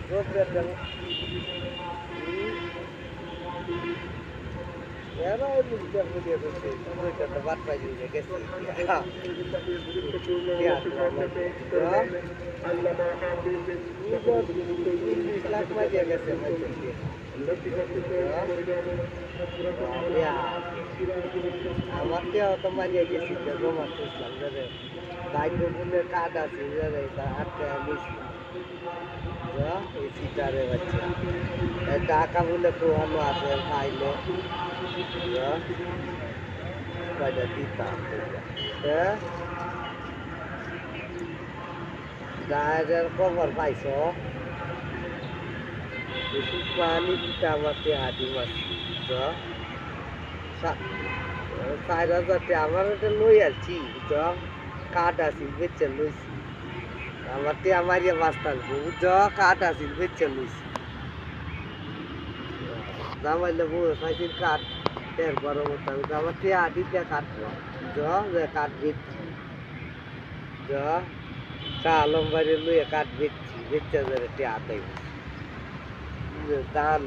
Era muita mulher você, muita da bata de que se lakh মারিয়া গেছে আমার টিয়া তো মারিয়া গেছি জমা করছিলাম যারে বাইক বোনের কার্ড আছে যারে আটটা নিয়েছিলাম এই সিটারে বাচ্চা টাকা বলে পোহানো আছে খাইলে কয়টা দিতাম হ্যাঁ গায়ের কভার পাইছ পানি দিতে আমাকে হাঁটি মারছি 4,000 আমার এটা লই আসছি বুঝছ কাঠ আসিল বেচে লইছি আমার টিয়া মারিয়া বাঁচতাম বুঝছ কাঠ আসিল বেচে লইছি জামাইলে বউ খাইছিল কাঠ টের বড় মতো আমার টিয়া দিতে কাটবো বুঝছ কাঠ বেচছি বুঝছ আলম বাড়ি লইয়া কাঠ বেচছি বেচে টিয়া আতাই ধান